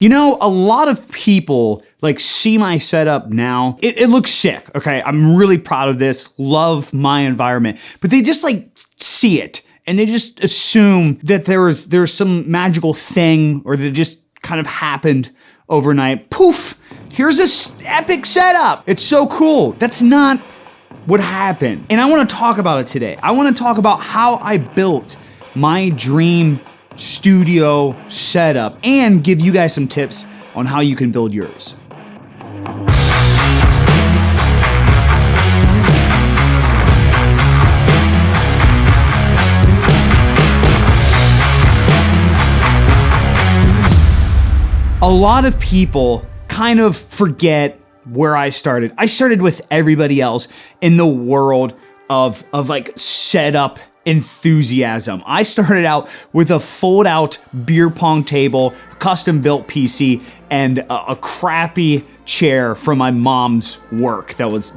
You know, a lot of people like see my setup now. It looks sick, okay? I'm really proud of this, love my environment, but they just like see it and they just assume that there's some magical thing or that it just kind of happened overnight. Poof, here's this epic setup. It's so cool. That's not what happened. And I wanna talk about it today. I wanna talk about how I built my dream studio setup and give you guys some tips on how you can build yours. A lot of people kind of forget where I started. I started with everybody else in the world of like setup enthusiasm. I started out with a fold-out beer pong table, custom-built PC, and a crappy chair from my mom's work that was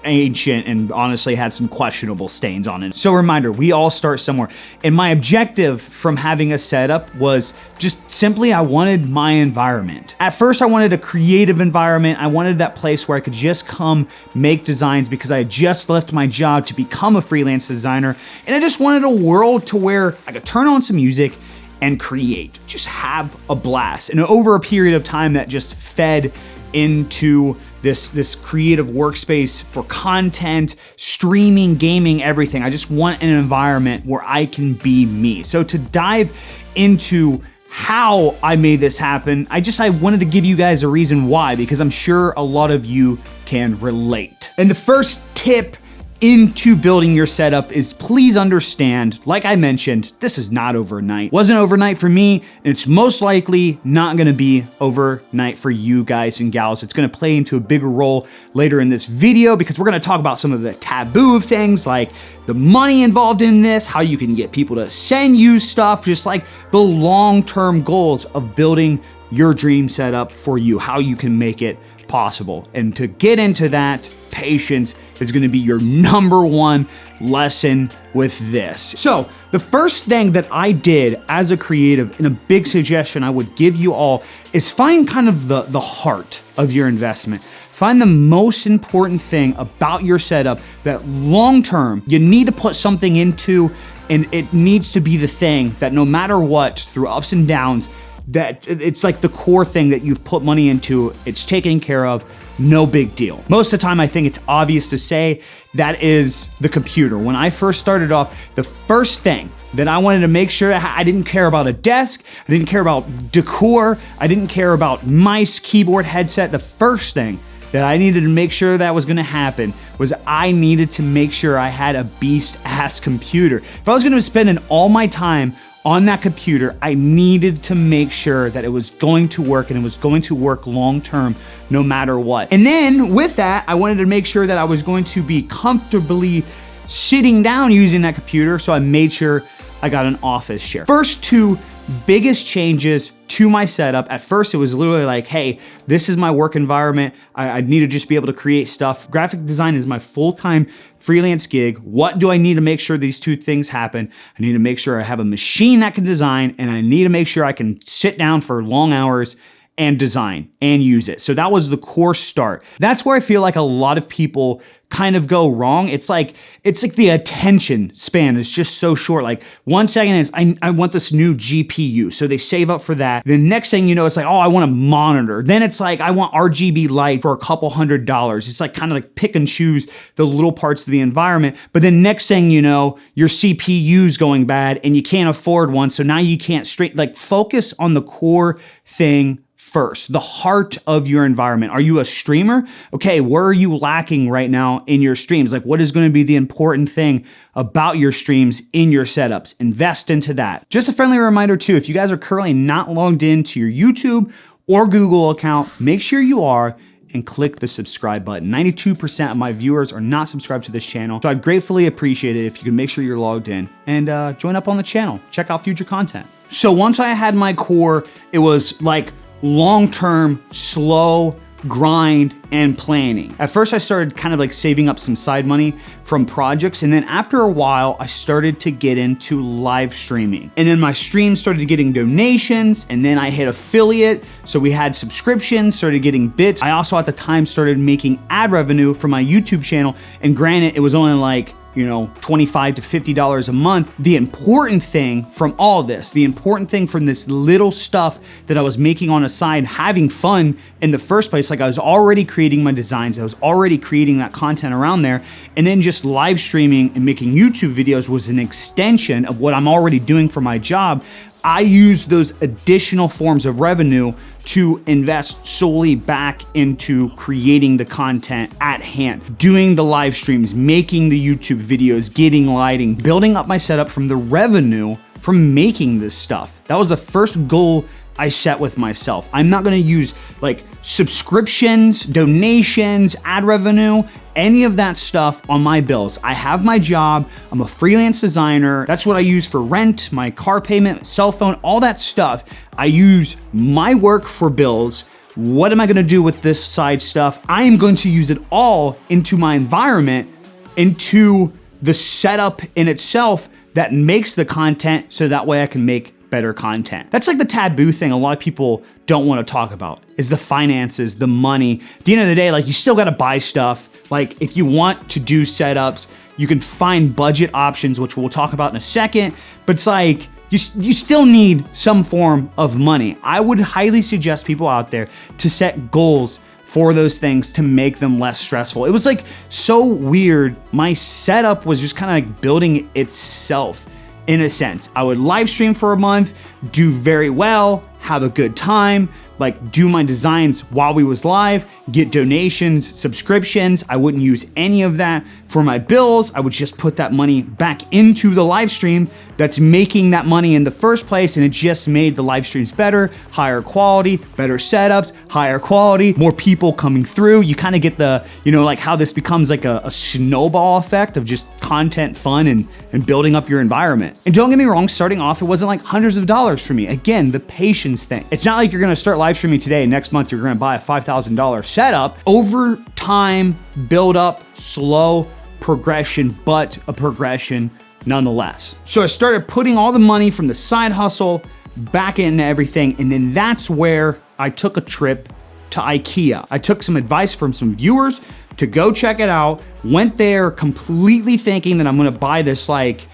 ancient and honestly had some questionable stains on it. So reminder, we all start somewhere. And my objective from having a setup was just simply I wanted my environment. At first I wanted a creative environment. I wanted that place where I could just come make designs because I had just left my job to become a freelance designer. And I just wanted a world to where I could turn on some music and create, just have a blast. And over a period of time that just fed into this creative workspace for content, streaming, gaming, everything. I just want an environment where I can be me. So to dive into how I made this happen, I wanted to give you guys a reason why, because I'm sure a lot of you can relate. And the first tip into building your setup is please understand, like I mentioned, this is not overnight. Wasn't overnight for me, and it's most likely not gonna be overnight for you guys and gals. It's gonna play into a bigger role later in this video because we're gonna talk about some of the taboo of things like the money involved in this, how you can get people to send you stuff, just like the long-term goals of building your dream setup for you, how you can make it possible. And to get into that, patience is going to be your number one lesson with this. So the first thing that I did as a creative, and a big suggestion I would give you all, is find kind of the heart of your investment. Find the most important thing about your setup that long-term you need to put something into, and it needs to be the thing that no matter what, through ups and downs, that it's like the core thing that you've put money into, it's taken care of, no big deal. Most of the time, I think it's obvious to say that is the computer. When I first started off, the first thing that I wanted to make sure I didn't care about a desk, I didn't care about decor, I didn't care about mice, keyboard, headset. The first thing that I needed to make sure that was gonna happen was I needed to make sure I had a beast-ass computer. If I was gonna spend all my time on that computer, I needed to make sure that it was going to work, and it was going to work long-term no matter what. And then with that, I wanted to make sure that I was going to be comfortably sitting down using that computer, so I made sure I got an office chair. First two biggest changes to my setup. At first, it was literally like, hey, this is my work environment. I need to just be able to create stuff. Graphic design is my full-time freelance gig. What do I need to make sure these two things happen? I need to make sure I have a machine that can design, and I need to make sure I can sit down for long hours and design and use it. So that was the core start. That's where I feel like a lot of people kind of go wrong. It's like the attention span is just so short. Like 1 second is, I want this new GPU. So they save up for that. The next thing you know, it's like, oh, I want a monitor. Then it's like, I want RGB light for a couple $100s. It's like kind of like pick and choose the little parts of the environment. But then next thing you know, your CPU's going bad and you can't afford one. So now you can't focus on the core thing first, the heart of your environment. Are you a streamer? Okay, where are you lacking right now in your streams? Like, what is going to be the important thing about your streams in your setups? Invest into that. Just a friendly reminder too, if you guys are currently not logged into your YouTube or Google account, make sure you are and click the subscribe button. 92% of my viewers are not subscribed to this channel, so I'd gratefully appreciate it if you can make sure you're logged in and join up on the channel. Check out future content. So once I had my core, it was like long-term, slow grind, and planning. At first, I started kind of like saving up some side money from projects. And then after a while, I started to get into live streaming. And then my streams started getting donations. And then I hit affiliate. So we had subscriptions, started getting bits. I also at the time started making ad revenue for my YouTube channel. And granted, it was only like, $25 to $50 a month. The important thing from all this, the important thing from this little stuff that I was making on the side, having fun in the first place, like I was already creating my designs, I was already creating that content around there, and then just live streaming and making YouTube videos was an extension of what I'm already doing for my job. I use those additional forms of revenue to invest solely back into creating the content at hand, doing the live streams, making the YouTube videos, getting lighting, building up my setup from the revenue from making this stuff. That was the first goal I set with myself. I'm not gonna use like subscriptions, donations, ad revenue, any of that stuff on my bills. I have my job, I'm a freelance designer. That's what I use for rent, my car payment, cell phone, all that stuff. I use my work for bills. What am I gonna do with this side stuff? I am going to use it all into my environment, into the setup in itself that makes the content so that way I can make better content. That's like the taboo thing a lot of people don't want to talk about, is the finances, the money. At the end of the day, like you still got to buy stuff. Like if you want to do setups, you can find budget options, which we'll talk about in a second, but it's like you still need some form of money. I would highly suggest people out there to set goals for those things to make them less stressful. It was like so weird. My setup was just kind of like building itself. In a sense, I would live stream for a month, do very well, have a good time, like do my designs while we was live, get donations, subscriptions. I wouldn't use any of that for my bills. I would just put that money back into the live stream that's making that money in the first place, and it just made the live streams better, higher quality, better setups, higher quality, more people coming through. You kind of get the, like how this becomes like a snowball effect of just content, fun, and building up your environment. And don't get me wrong, starting off, it wasn't like hundreds of dollars for me. Again, the patience thing. It's not like you're gonna start live streaming today, next month you're gonna buy a $5,000 setup. Over time, build up, slow progression, but a progression nonetheless. So I started putting all the money from the side hustle back into everything, and then that's where I took a trip to IKEA. I took some advice from some viewers to go check it out, went there completely thinking that I'm gonna buy this like,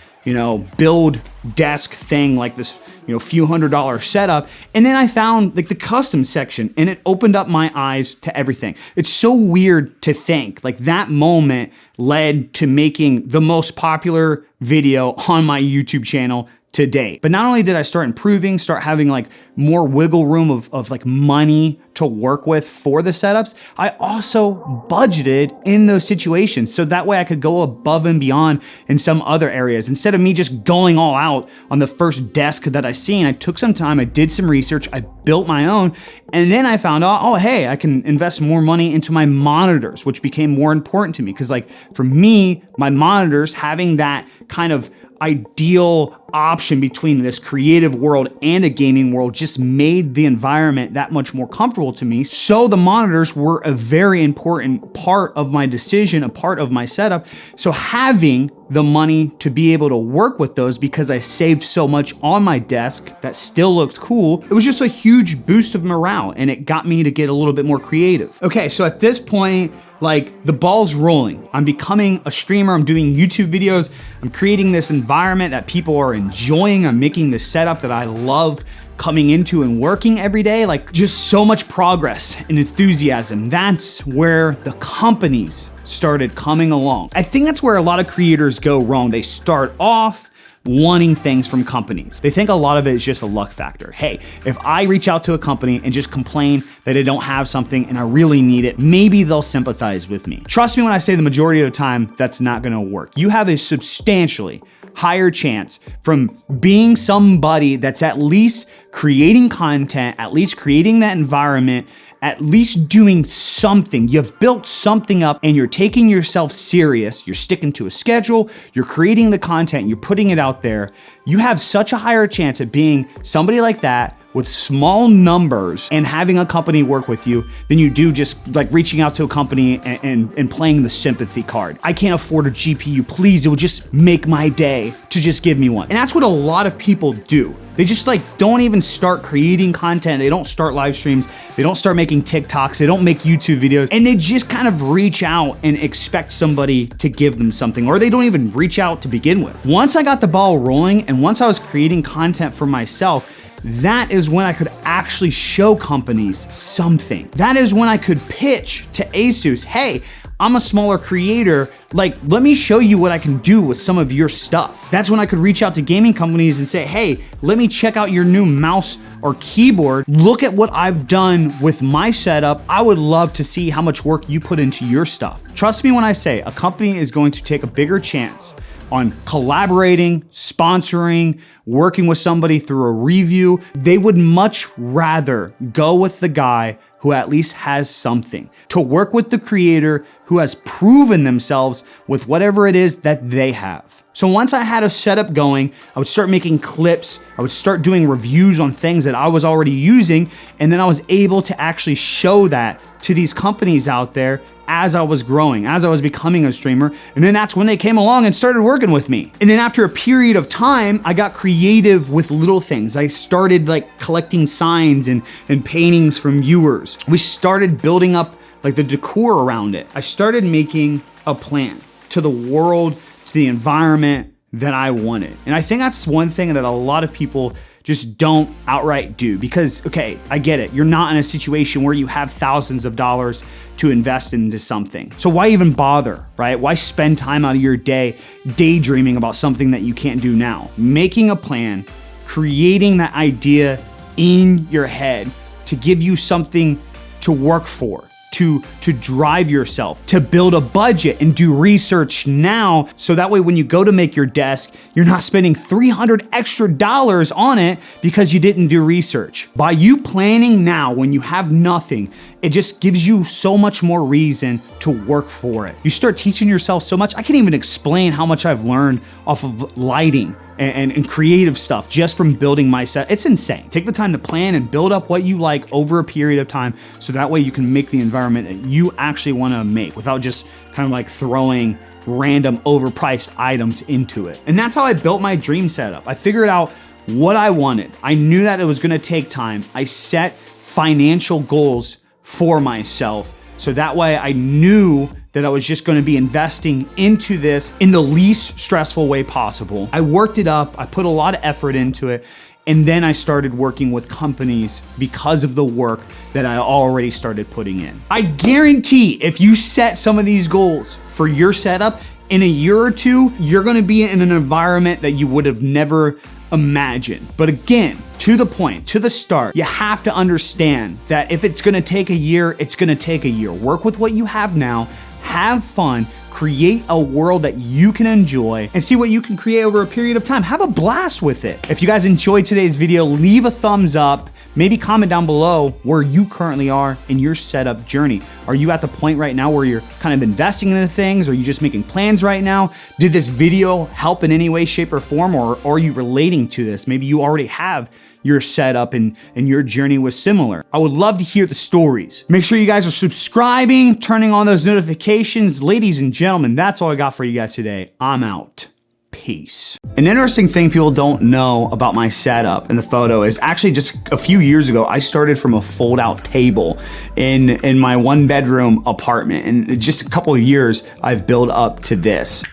build desk thing, like this, few $100 setup. And then I found like the custom section, and it opened up my eyes to everything. It's so weird to think like that moment led to making the most popular video on my YouTube channel to date. But not only did I start improving, start having like more wiggle room of like money to work with for the setups, I also budgeted in those situations. So that way I could go above and beyond in some other areas. Instead of me just going all out on the first desk that I seen, I took some time, I did some research, I built my own, and then I found out, oh, hey, I can invest more money into my monitors, which became more important to me. Cause like for me, my monitors, having that kind of ideal option between this creative world and a gaming world just made the environment that much more comfortable to me. So the monitors were a very important part of my decision, a part of my setup. So having the money to be able to work with those, because I saved so much on my desk that still looked cool, it was just a huge boost of morale, and it got me to get a little bit more creative. Okay, so at this point, like the ball's rolling. I'm becoming a streamer. I'm doing YouTube videos. I'm creating this environment that people are enjoying. I'm making this setup that I love coming into and working every day. Like just so much progress and enthusiasm. That's where the companies started coming along. I think that's where a lot of creators go wrong. They start off wanting things from companies. They think a lot of it is just a luck factor. Hey, if I reach out to a company and just complain that I don't have something and I really need it, maybe they'll sympathize with me. Trust me when I say the majority of the time, that's not gonna work. You have a substantially higher chance from being somebody that's at least creating content, at least creating that environment, at least doing something. You've built something up and you're taking yourself serious. You're sticking to a schedule, you're creating the content, you're putting it out there. You have such a higher chance of being somebody like that with small numbers and having a company work with you than you do just like reaching out to a company and playing the sympathy card. I can't afford a GPU, please, it would just make my day to just give me one. And that's what a lot of people do. They just like don't even start creating content. They don't start live streams. They don't start making TikToks. They don't make YouTube videos. And they just kind of reach out and expect somebody to give them something, or they don't even reach out to begin with. Once I got the ball rolling and once I was creating content for myself, that is when I could actually show companies something. That is when I could pitch to Asus, hey, I'm a smaller creator, like, let me show you what I can do with some of your stuff. That's when I could reach out to gaming companies and say, hey, let me check out your new mouse or keyboard. Look at what I've done with my setup. I would love to see how much work you put into your stuff. Trust me when I say a company is going to take a bigger chance on collaborating, sponsoring, working with somebody through a review. They would much rather go with the guy who at least has something, to work with the creator who has proven themselves with whatever it is that they have. So once I had a setup going, I would start making clips, I would start doing reviews on things that I was already using, and then I was able to actually show that to these companies out there as I was growing, as I was becoming a streamer. And then that's when they came along and started working with me. And then after a period of time, I got creative with little things. I started like collecting signs and paintings from viewers. We started building up like the decor around it. I started making a plan to the world, to the environment that I wanted. And I think that's one thing that a lot of people just don't outright do, because, okay, I get it. You're not in a situation where you have thousands of dollars to invest into something. So why even bother, right? Why spend time out of your day daydreaming about something that you can't do now? Making a plan, creating that idea in your head to give you something to work for, to drive yourself, to build a budget and do research now. So that way, when you go to make your desk, you're not spending $300 extra on it because you didn't do research. By you planning now when you have nothing, it just gives you so much more reason to work for it. You start teaching yourself so much. I can't even explain how much I've learned off of lighting and creative stuff just from building my set. It's insane. Take the time to plan and build up what you like over a period of time, so that way you can make the environment that you actually want to make without just kind of like throwing random overpriced items into it. And that's how I built my dream setup. I figured out what I wanted. I knew that it was going to take time. I set financial goals for myself, so that way I knew that I was just going to be investing into this in the least stressful way possible. I worked it up, I put a lot of effort into it, and then I started working with companies because of the work that I already started putting in. I guarantee if you set some of these goals for your setup, in a year or two, you're going to be in an environment that you would have never imagined. But again, to the point, to the start, you have to understand that if it's going to take a year, it's going to take a year. Work with what you have now. Have fun, create a world that you can enjoy, and see what you can create over a period of time. Have a blast with it. If you guys enjoyed today's video, leave a thumbs up. Maybe comment down below where you currently are in your setup journey. Are you at the point right now where you're kind of investing into things? Are you just making plans right now? Did this video help in any way, shape, or form, or are you relating to this? Maybe you already have your setup and your journey was similar. I would love to hear the stories. Make sure you guys are subscribing, turning on those notifications. Ladies and gentlemen, that's all I got for you guys today. I'm out. Peace. An interesting thing people don't know about my setup in the photo is actually just a few years ago, I started from a fold-out table in my one-bedroom apartment. And in just a couple of years, I've built up to this.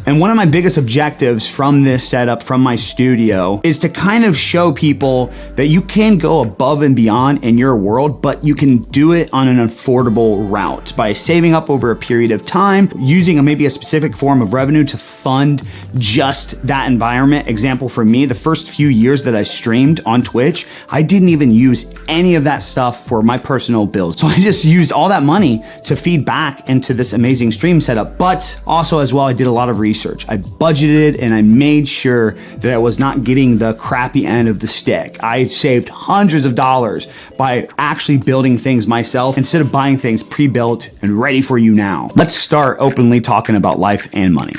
And one of my biggest objectives from this setup, from my studio, is to kind of show people that you can go above and beyond in your world, but you can do it on an affordable route by saving up over a period of time, using maybe a specific form of revenue to fund just that environment. Example for me, the first few years that I streamed on Twitch, I didn't even use any of that stuff for my personal bills. So I just used all that money to feed back into this amazing stream setup. But also as well, I did a lot of research research. I budgeted and I made sure that I was not getting the crappy end of the stick. I saved hundreds of dollars by actually building things myself instead of buying things pre-built and ready for you now. Let's start openly talking about life and money.